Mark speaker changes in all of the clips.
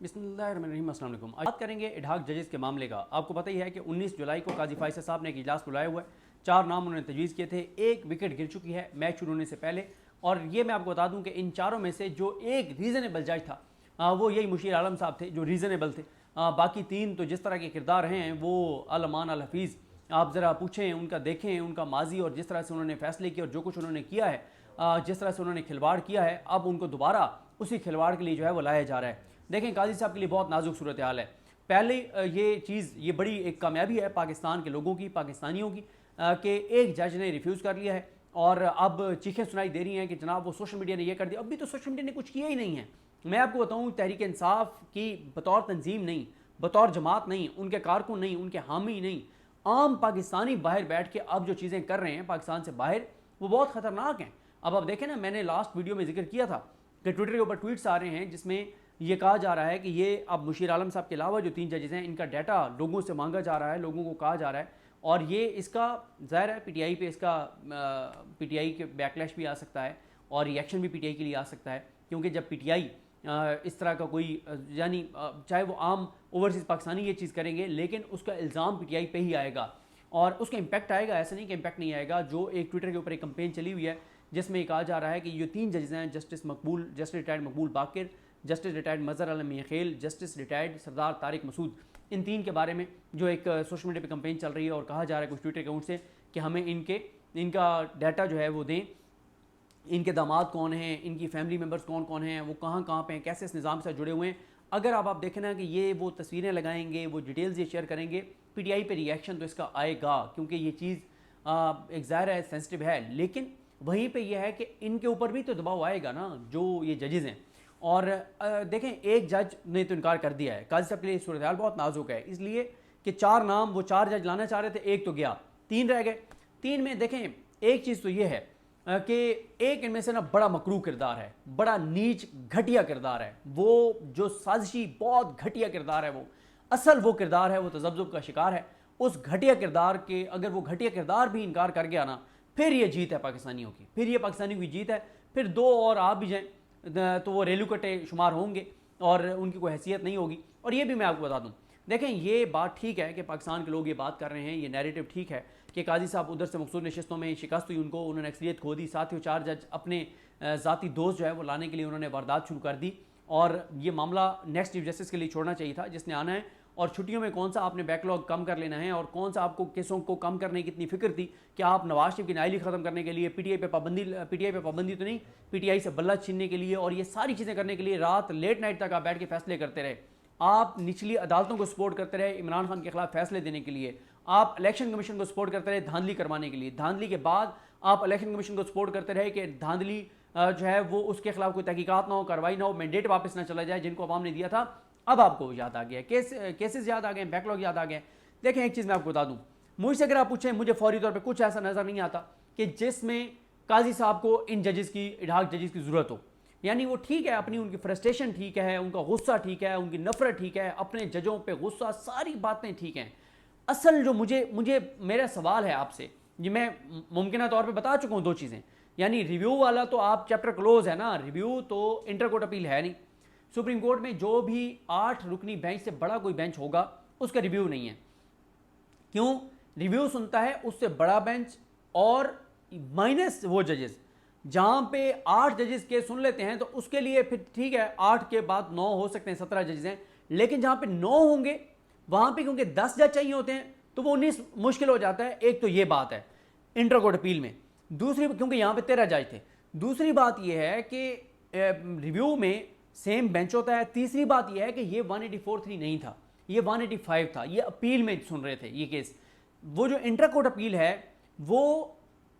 Speaker 1: बिस्मिल्लाहिर्रहमानिर्रहीम। अस्सलाम वालेकुम। आज बात करेंगे इडहाक जजेस के मामले का। आपको पता ही है कि 19 जुलाई को काजी फायसद साहब ने एक इजलास बुलाया हुआ है। 4 नाम उन्होंने तजवीज़ किए थे। एक विकेट गिर चुकी है मैच शुरू होने से पहले, और ये मैं आपको बता दूं कि इन चारों में से जो एक रीज़नेबल जज था वो यही मुशीर आलम साहब थे जो रीज़नेबल थे। बाकी 3 तो जिस तरह के किरदार हैं वो अल अमान अल हफीज़, आप ज़रा पूछें उनका, देखें उनका माजी और जिस तरह से उन्होंने फ़ैसले किए और जो कुछ उन्होंने किया है, जिस तरह से उन्होंने खिलवाड़ किया है, अब उनको दोबारा उसी खिलवाड़ के लिए जो है वो लाया जा रहा है। देखें, काजी साहब के लिए बहुत नाजुक सूरत हाल है। पहले ये बड़ी एक कामयाबी है पाकिस्तान के लोगों की, पाकिस्तानियों की, कि एक जज ने रिफ्यूज़ कर लिया है और अब चीखें सुनाई दे रही हैं कि जनाब वो सोशल मीडिया ने ये कर दिया। अभी तो सोशल मीडिया ने कुछ किया ही नहीं है। मैं आपको बताऊं, तहरीक इंसाफ की बतौर तंजीम नहीं, बतौर जमात नहीं, उनके कारकुन नहीं, उनके हामी नहीं, आम पाकिस्तानी बाहर बैठ के अब जो चीज़ें कर रहे हैं पाकिस्तान से बाहर, वो बहुत ख़तरनाक हैं। अब आप देखें ना, मैंने लास्ट वीडियो में जिक्र किया था कि ट्विटर के ऊपर ट्वीट्स आ रहे हैं जिसमें ये कहा जा रहा है कि ये अब मुशीर आलम साहब के अलावा जो 3 जजेस हैं, इनका डाटा लोगों से मांगा जा रहा है, लोगों को कहा जा रहा है, और ये इसका ज़ाहिर है पीटीआई पे इसका पीटीआई के बैकलैश भी आ सकता है और रिएक्शन भी पीटीआई के लिए आ सकता है। क्योंकि जब पीटीआई इस तरह का कोई यानी चाहे वो आम ओवरसीज़ पाकिस्तानी ये चीज़ करेंगे, लेकिन उसका इल्ज़ाम पीटीआई पे ही आएगा और उसका इम्पैक्ट आएगा। ऐसा नहीं कि इम्पैक्ट नहीं आएगा। जो एक ट्विटर के ऊपर एक कंपेन चली हुई है जिसमें कहा जा रहा है कि ये 3 जजेस हैं, जस्टिस रिटायर्ड मकबूल बाकिर, जस्टिस रिटायर्ड मज़हर आलम मियाखेल, जस्टिस रिटायर्ड सरदार तारिक मसूद, इन 3 के बारे में जो एक सोशल मीडिया पे कंपेन चल रही है और कहा जा रहा है कुछ ट्विटर अकाउंट से कि हमें इनका डाटा जो है वो दें, इनके दामाद कौन हैं, इनकी फैमिली मेम्बर्स कौन कौन हैं, वो कहाँ कहाँ पे हैं, कैसे इस निज़ाम से जुड़े हुए हैं। अगर आप देखें ना कि ये वो तस्वीरें लगाएंगे, वो डिटेल्स ये शेयर करेंगे, पीटीआई पे रिएक्शन तो इसका आएगा, क्योंकि ये चीज़ एक ज़ाहिर है सेंसिटिव है। लेकिन वहीं पे ये है कि इनके ऊपर भी तो दबाव आएगा ना, जो ये जजेज़ हैं। और देखें, एक जज ने तो इनकार कर दिया है। काजी साहब के लिए सूरत हाल बहुत नाजुक है, इसलिए कि 4 नाम वो 4 जज लाना चाह रहे थे, एक तो गया, 3 रह गए। 3 में देखें, एक चीज़ तो ये है कि एक इनमें से ना बड़ा मकरूह किरदार है, बड़ा नीच घटिया किरदार है, वो जो साजिशी बहुत घटिया किरदार है, वो असल वो किरदार है, वो तज़ब्ज़ुब का शिकार है। उस घटिया किरदार के अगर वो घटिया किरदार भी इनकार कर गया ना, फिर ये जीत है पाकिस्तानियों की, फिर ये पाकिस्तानियों की जीत है। फिर 2 और आप भी जाएँ तो वो रेलू कटे शुमार होंगे और उनकी कोई हैसियत नहीं होगी। और ये भी मैं आपको बता दूँ, देखें, ये बात ठीक है कि पाकिस्तान के लोग ये बात कर रहे हैं, ये नैरेटिव ठीक है कि काजी साहब उधर से मखसूस नशिस्तों में शिकस्त हुई उनको, उन्होंने अक्सरियत खो दी, साथ ही 4 जज अपने ज़ाती दोस्त जो है वो लाने के लिए उन्होंने वारदात शुरू कर दी, और ये मामला नेक्स्ट चीफ जस्टिस के लिए छोड़ना चाहिए था जिसने आना है। और छुट्टियों में कौन सा आपने बैकलॉग कम कर लेना है और कौन सा आपको केसों को कम करने की इतनी फिक्र थी कि आप नवाज शरीफ की नाइली ख़त्म करने के लिए, पीटीआई पे पाबंदी तो नहीं, पीटीआई से बल्ला छीनने के लिए और ये सारी चीज़ें करने के लिए रात लेट नाइट तक आप बैठ के फैसले करते रहे। आप निचली अदालतों को सपोर्ट करते रहे इमरान खान के खिलाफ फैसले देने के लिए, आप इलेक्शन कमीशन को सपोर्ट करते रहे धांधली करवाने के लिए, धांधली के बाद आप इलेक्शन कमीशन को सपोर्ट करते रहे कि धांधली जो है वो उसके खिलाफ कोई तहकीकात ना हो, कार्रवाई ना हो, मैंडेट वापस ना चला जाए जिनको अवाम ने दिया था। अब आपको याद आ गया, केसेस याद आ गए, बैकलॉग याद आ गए। देखें, एक चीज़ मैं आपको बता दूं, मुझसे अगर आप पूछें, मुझे फौरी तौर पे कुछ ऐसा नज़र नहीं आता कि जिसमें काजी साहब को इन जजेस की, इडहाक जजेस की ज़रूरत हो। यानी वो ठीक है, अपनी उनकी फ्रस्ट्रेशन ठीक है, उनका गुस्सा ठीक है, उनकी नफरत ठीक है, अपने जजों पे गुस्सा, सारी बातें ठीक हैं। असल जो मुझे मेरा सवाल है आपसे, ये मैं मुमकिन तौर पे बता चुका हूँ 2 चीज़ें। यानी रिव्यू वाला तो आप चैप्टर क्लोज है ना, रिव्यू तो इंटर कोर्ट अपील है नहीं। सुप्रीम कोर्ट में जो भी 8 रुकनी बेंच से बड़ा कोई बेंच होगा उसका रिव्यू नहीं है। क्यों? रिव्यू सुनता है उससे बड़ा बेंच और माइनस वो जजेस। जहां पे 8 जजेस के सुन लेते हैं तो उसके लिए फिर ठीक है, 8 के बाद 9 हो सकते हैं, 17 जजेस हैं। लेकिन जहां पे 9 होंगे वहां पे क्योंकि 10 जज चाहिए होते हैं तो वो 19 मुश्किल हो जाता है। एक तो ये बात है इंटर कोर्ट अपील में। दूसरी, क्योंकि यहां पे 13 जज थे। दूसरी बात यह है कि रिव्यू में सेम बेंच होता है। तीसरी बात यह है कि ये 184(3) नहीं था, ये 185 था। ये अपील में सुन रहे थे ये केस। वो जो इंटर कोर्ट अपील है वो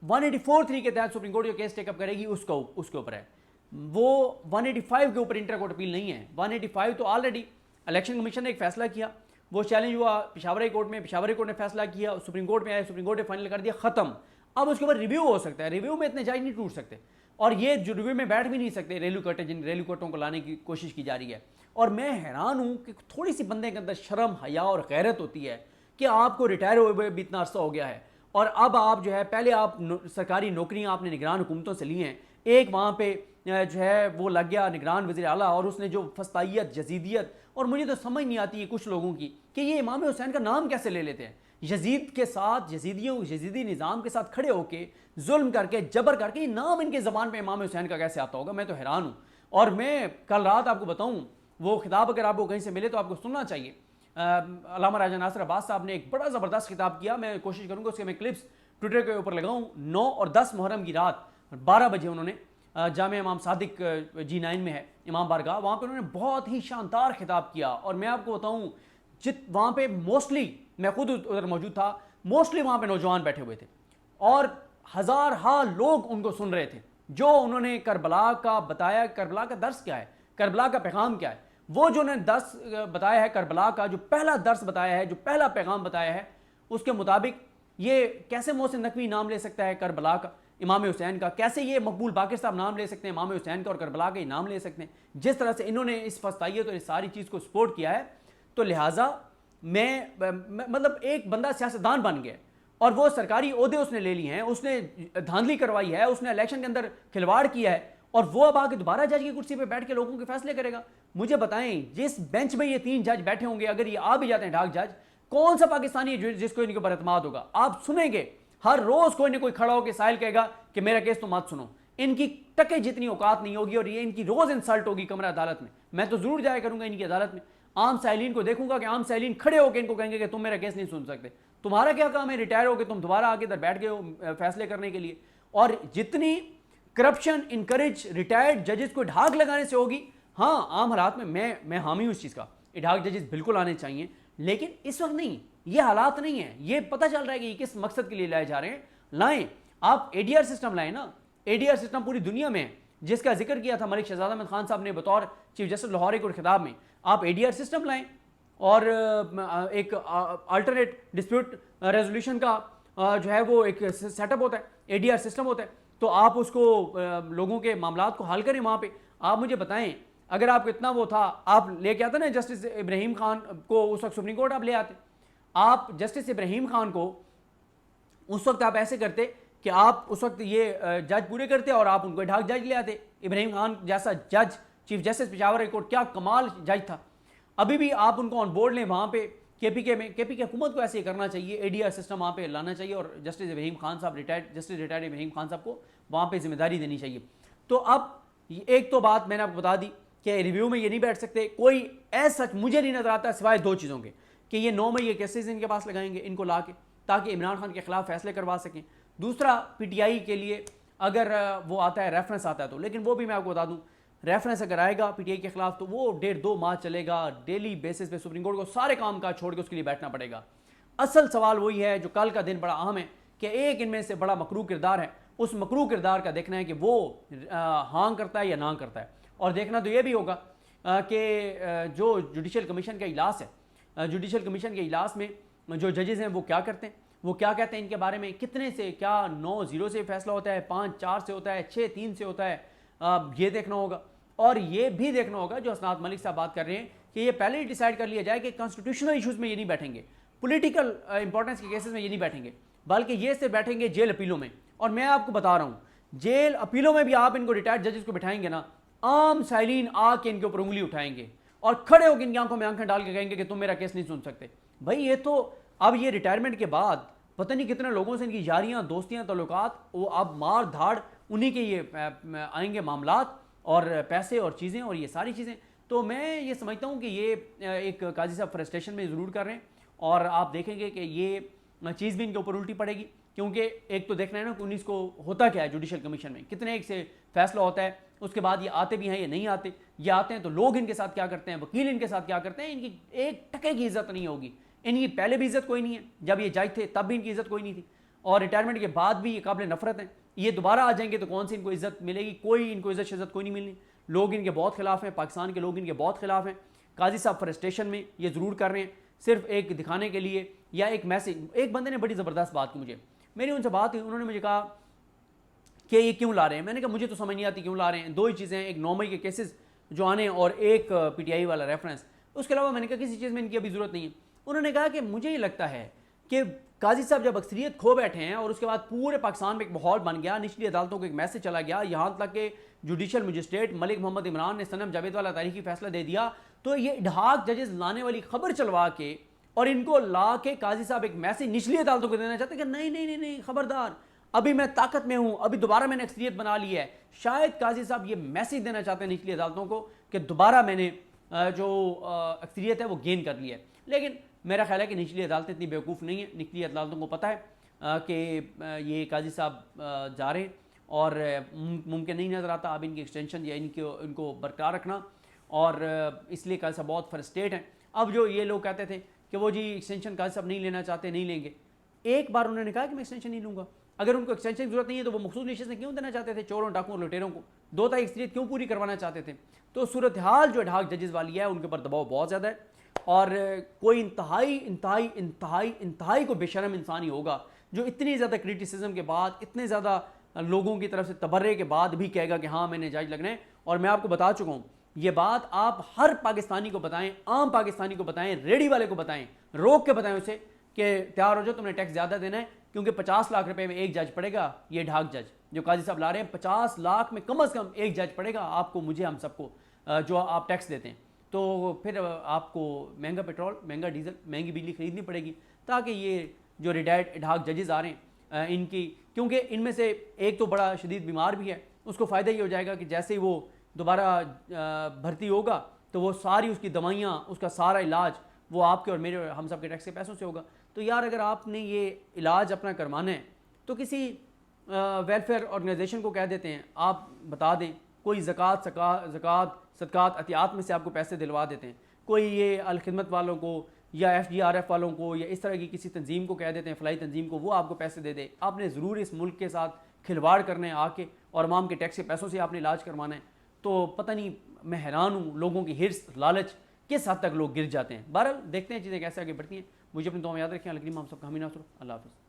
Speaker 1: 184(3) के तहत सुप्रीम कोर्ट जो केस टेकअप करेगी उसके ऊपर है। वो 185 के ऊपर इंटर कोर्ट अपील नहीं है। 185 तो ऑलरेडी इलेक्शन कमीशन ने एक फैसला किया, वो चैलेंज हुआ पेशावर हाई कोर्ट में, पेशावर हाई कोर्ट ने फैसला किया, सुप्रीम कोर्ट में आया, सुप्रीम कोर्ट ने फाइनल कर दिया, खत्म। अब उसके ऊपर रिव्यू हो सकता है। रिव्यू में इतने जज नहीं टूट सकते और ये जो रिव्यू में बैठ भी नहीं सकते रेलू कटे, जिन रेलू कटों को लाने की कोशिश की जा रही है। और मैं हैरान हूं कि थोड़ी सी बंदे के अंदर शर्म, हया और गैरत होती है कि आपको रिटायर हुए भी इतना अरसा हो गया है और अब आप जो है, पहले आप सरकारी नौकरियां आपने निगरान हुकूमतों से ली हैं, एक वहां पे जो है वो लग गया निगरान वज़ीर आला, और उसने जो फस्तायत यजीदियत, और मुझे तो समझ नहीं आती है कुछ लोगों की कि ये इमाम हुसैन का नाम कैसे ले लेते हैं। यजीद के साथ, यजीदी निज़ाम के साथ खड़े होकर जुल्म करके जबर करके ये नाम इनके ज़बान पे इमाम हुसैन का कैसे आता होगा, मैं तो हैरान हूँ। और मैं कल रात आपको बताऊँ, वो खिताब अगर आपको कहीं से मिले तो आपको सुनना चाहिए। अल्लामा राजा नासिर अब्बास साहब ने एक बड़ा ज़बरदस्त खिताब किया, मैं कोशिश करूँगा उसके मैं क्लिप्स ट्विटर के ऊपर लगाऊँ। 9 और 10 मुहर्रम की रात 12 बजे उन्होंने जामे इमाम सादिक G9 में है इमाम बारगाह, वहाँ पे उन्होंने बहुत ही शानदार खिताब किया। और मैं आपको बताऊँ, वहाँ पे मोस्टली, मैं खुद उधर मौजूद था, मोस्टली वहाँ पे नौजवान बैठे हुए थे और हज़ार लोग उनको सुन रहे थे। जो उन्होंने करबला का बताया, करबला का दर्स क्या है, करबला का पैगाम क्या है, वो जो उन्होंने दर्स बताया है, करबला का जो पहला दर्स बताया है, जो पहला पैगाम बताया है, उसके मुताबिक ये कैसे मोहसिन नकवी नाम ले सकता है करबला का, इमाम हुसैन का, कैसे ये मकबूल बाकिर साहब नाम ले सकते हैं इमाम हुसैन का और करबला का ही नाम ले सकते हैं। जिस तरह से इन्होंने इस फस्तायत और इस सारी चीज़ को सपोर्ट किया है, तो लिहाजा मैं मतलब एक बंदा सियासतदान बन गया और वो सरकारी ओहदे उसने ले लिए हैं, उसने धांधली करवाई है, उसने इलेक्शन के अंदर खिलवाड़ किया है, और वो अब आके दोबारा जज की कुर्सी पे बैठ के लोगों के फैसले करेगा। मुझे बताएं, जिस बेंच में ये 3 जज बैठे होंगे, अगर ये आ भी जाते हैं ढाक जज, कौन सा पाकिस्तानी है जिसको इनके ऊपर एतमाद होगा? आप सुनेंगे हर रोज कोई ना कोई खड़ा होकर साहिल कहेगा कि मेरा केस तो मत सुनो। इनकी टके जितनी औकात नहीं होगी और ये इनकी रोज इंसल्ट होगी कमरा अदालत में। मैं तो जरूर जाया करूंगा इनकी अदालत में, आम साहिलीन को देखूंगा कि आम साहिलीन खड़े होकर इनको कहेंगे कि तुम मेरा केस नहीं सुन सकते, तुम्हारा क्या काम है, रिटायर होकर तुम दोबारा आके इधर बैठ गए हो फैसले करने के लिए। और जितनी करप्शन इनकरेज रिटायर्ड जजेस को ढाक लगाने से होगी, हाँ आम हालात में मैं हामी हूं उस चीज़ का, ढाक जजेस बिल्कुल आने चाहिए, लेकिन इस वक्त नहीं, ये हालात नहीं है। ये पता चल रहा है कि किस मकसद के लिए लाए जा रहे हैं। लाएं, आप एडीआर सिस्टम लाएं ना, एडीआर सिस्टम पूरी दुनिया में है, जिसका जिक्र किया था मलिक शहजाद अहमद खान साहब ने बतौर चीफ जस्टिस लाहौर एक खिताब में। आप एडीआर सिस्टम लाएं और एक अल्टरनेट डिस्प्यूट रेजोल्यूशन का जो है वो एक सेटअप होता है, एडीआर सिस्टम होता है, तो आप उसको लोगों के मामलात को हल करें वहाँ पे। आप मुझे बताएं, अगर आपको इतना वो था, आप लेके आते ना जस्टिस इब्राहिम खान को, उस वक्त सुप्रीम कोर्ट आप ले आते, आप जस्टिस इब्राहिम खान को उस वक्त आप ऐसे करते कि आप उस वक्त ये जज पूरे करते और आप उनको ढाक जज ले आते। इब्राहिम खान जैसा जज, chief justice Peshawar high court, क्या कमाल जज था। अभी भी आप उनको ऑन बोर्ड लें वहाँ पे केपीके में, केपीके हुकूमत को ऐसे ही करना चाहिए, एडीआर सिस्टम वहाँ पे लाना चाहिए और जस्टिस इब्राहिम खान साहब, जस्टिस रिटायर्ड इब्राहिम खान साहब को वहाँ पे जिम्मेदारी देनी चाहिए। तो अब एक तो बात मैंने आपको बता दी कि रिव्यू में ये नहीं बैठ सकते, कोई ऐसा सच मुझे नहीं नजर आता सिवाय 2 चीज़ों के, कि ये 9 मई ये केसेस इनके पास लगाएंगे इनको ला के, ताकि इमरान खान के खिलाफ फैसले करवा सकें। दूसरा, पीटीआई के लिए अगर वो आता है, रेफरेंस आता है तो, लेकिन वो भी मैं आपको बता दूं, रेफरेंस अगर आएगा पीटीआई के खिलाफ तो वो 1.5-2 माह चलेगा, डेली बेसिस पे सुप्रीम कोर्ट को सारे काम काज छोड़ के उसके लिए बैठना पड़ेगा। असल सवाल वही है जो कल का दिन बड़ा अहम है, कि एक इनमें से बड़ा मकरू किरदार है, उस मकरू किरदार का देखना है कि वो हाँ करता है या ना करता है। और देखना तो ये भी होगा कि जो जुडिशल कमीशन का इजलास है, जुडिशल कमीशन के इजलास में जो जजेस हैं वो क्या करते हैं, वो क्या कहते हैं इनके बारे में, कितने से, क्या 9-0 से फैसला होता है, 5-4 से होता है, 6-3 से होता है, ये देखना होगा। और ये भी देखना होगा जो हसनात मलिक साहब बात कर रहे हैं कि ये पहले ही डिसाइड कर लिया जाए कि कॉन्स्टिट्यूशनल इशूज़ में ये नहीं बैठेंगे, पॉलिटिकल इंपॉर्टेंस के केसेस में ये नहीं बैठेंगे, बल्कि ये सिर्फ बैठेंगे जेल अपीलों में। और मैं आपको बता रहा हूँ, जेल अपीलों में भी आप इनको रिटायर्ड जजेस को बिठाएंगे ना, आम साइलिन आके इनके ऊपर उंगली उठाएंगे और खड़े होकर इनकी आंखों में आंखें डाल के कहेंगे कि तुम मेरा केस नहीं सुन सकते। भाई ये तो अब ये रिटायरमेंट के बाद पता नहीं कितने लोगों से इनकी यारियां, दोस्तियां, ताल्लुकात, वो अब मार धाड़ उन्हीं के ये आएंगे मामलात और पैसे और चीज़ें और ये सारी चीज़ें। तो मैं ये समझता हूँ कि ये एक काजी साहब फ्रस्ट्रेशन में ज़रूर कर रहे हैं और आप देखेंगे कि ये चीज़ भी इनके ऊपर उल्टी पड़ेगी, क्योंकि एक तो देखना है ना कि 19 को होता क्या है जुडिशल कमीशन में, कितने एक से फैसला होता है, उसके बाद ये आते भी हैं, ये नहीं आते, ये आते हैं तो लोग इनके साथ क्या करते हैं, वकील इनके साथ क्या करते हैं, इनकी एक टके की इज्जत नहीं होगी। इनकी पहले भी इज्जत कोई नहीं है, जब ये जज थे तब भी इनकी इज्जत कोई नहीं थी, और रिटायरमेंट के बाद भी ये काबिल नफरत हैं। ये दोबारा आ जाएंगे तो कौन सी इनको इज्जत मिलेगी, कोई इनको इज्जत कोई नहीं मिलनी। लोग इनके बहुत खिलाफ हैं, पाकिस्तान के लोग इनके बहुत खिलाफ हैं। काजी साहब फ्रस्ट्रेशन में ये ज़रूर कर रहे हैं, सिर्फ एक दिखाने के लिए या एक मैसेज। एक बंदे ने बड़ी ज़बरदस्त बात की मुझे, मेरी उनसे बात हुई, उन्होंने मुझे कहा कि ये क्यों ला रहे हैं। मैंने कहा मुझे तो समझ नहीं आती क्यों ला रहे हैं। 2 ही चीज़ें हैं, एक 9 मई के केसेस जो आने और एक पीटीआई वाला रेफरेंस, उसके अलावा मैंने कहा किसी चीज़ में इनकी अभी ज़रूरत नहीं है। उन्होंने कहा कि मुझे ये लगता है कि काजी साहब जब अक्सरियत खो बैठे हैं और उसके बाद पूरे पाकिस्तान में एक माहौल बन गया, निचली अदालतों को एक मैसेज चला गया, यहाँ तक कि जुडिशल मजिस्ट्रेट मलिक मोहम्मद इमरान ने सनम जावेद वाला तारीखी फैसला दे दिया, तो ये इडहाक जजेस लाने वाली खबर चलवा के और इनको ला के काजी साहब एक मैसेज निचली अदालतों को देना चाहते हैं कि नहीं नहीं नहीं नहीं, खबरदार, अभी मैं ताकत में हूं, अभी दोबारा मैंने अक्सरियत बना ली है। शायद काजी साहब ये मैसेज देना चाहते हैं निचली अदालतों को कि दोबारा मैंने जो अक्सरियत है वो गेन कर ली है। लेकिन मेरा ख्याल है कि निचली अदालतें इतनी बेवकूफ़ नहीं है, निचली अदालतों को पता है कि ये काजी साहब जा रहे हैं और मुमकिन नहीं नज़र आता अब इनकी एक्सटेंशन या इनको बरकरार रखना, और इसलिए काजी साहब बहुत फ्रस्ट्रेट हैं। अब जो ये लोग कहते थे कि वो जी एक्सटेंशन काजी साहब नहीं लेना चाहते, नहीं लेंगे, एक बार उन्होंने कहा कि मैं एक्सटेंशन नहीं लूँगा। अगर उनको एक्सटेंशन की जरूरत नहीं है तो वो मखसूस नशिस्तें क्यों देना चाहते थे चोरों, डाकुओं, लुटेरों को? 2 तारीख अक्सरियत क्यों पूरी करवाना चाहते थे? तो सूरत हाल जो इडहाक जजेस वाली है उनके ऊपर दबाव बहुत ज़्यादा है, और कोई इंतहाई इंतहाई इंतहाई इंतहाई को बेशरम इंसान ही होगा जो इतनी ज़्यादा क्रिटिसिज्म के बाद, इतने ज़्यादा लोगों की तरफ से तबर्रे के बाद भी कहेगा कि हाँ मैंने जज लगना है। और मैं आपको बता चुका हूँ, ये बात आप हर पाकिस्तानी को बताएं, आम पाकिस्तानी को बताएं, रेडी वाले को बताएं, रोक के बताएं उसे कि तैयार हो जाओ, तुमने टैक्स ज़्यादा देना है, क्योंकि 50 लाख रुपए में एक जज पड़ेगा। ये ढाक जज जो काजी साहब ला रहे हैं, 50 लाख में कम से कम एक जज पड़ेगा आपको, मुझे, हम सबको, जो आप टैक्स देते हैं। तो फिर आपको महंगा पेट्रोल, महंगा डीजल, महंगी बिजली खरीदनी पड़ेगी, ताकि ये जो रिटायर्ड इडहाक जजेस आ रहे हैं इनकी, क्योंकि इनमें से एक तो बड़ा शदीद बीमार भी है, उसको फ़ायदा ये हो जाएगा कि जैसे ही वो दोबारा भर्ती होगा तो वो सारी उसकी दवाइयाँ, उसका सारा इलाज वो आपके और मेरे, हम सब के टैक्स के पैसों से होगा। तो यार अगर आपने ये इलाज अपना करवाना है तो किसी वेलफेयर ऑर्गेनाइजेशन को कह देते हैं, आप बता दें, कोई ज़कात सदकात अतियात में से आपको पैसे दिलवा देते हैं, कोई ये अल खिदमत वालों को या FGRF वालों को या इस तरह की किसी तंजीम को कह देते हैं, फ़लाई तंजीम को, वो आपको पैसे दे दे। आपने ज़रूर इस मुल्क के साथ खिलवाड़ करने आके और अवाम के टैक्स के पैसों से आपने इलाज करवाना है। तो पता नहीं, मैं हैरान हूँ लोगों की हिर्स, लालच किस हद तक लोग गिर जाते हैं। बहरहाल देखते हैं चीज़ें कैसे आगे बढ़ती हैं। मुझे अपनी दुआ में याद रखें। अल्लाह हम सबका हामी नासर। अल्लाह हाफ़िज़।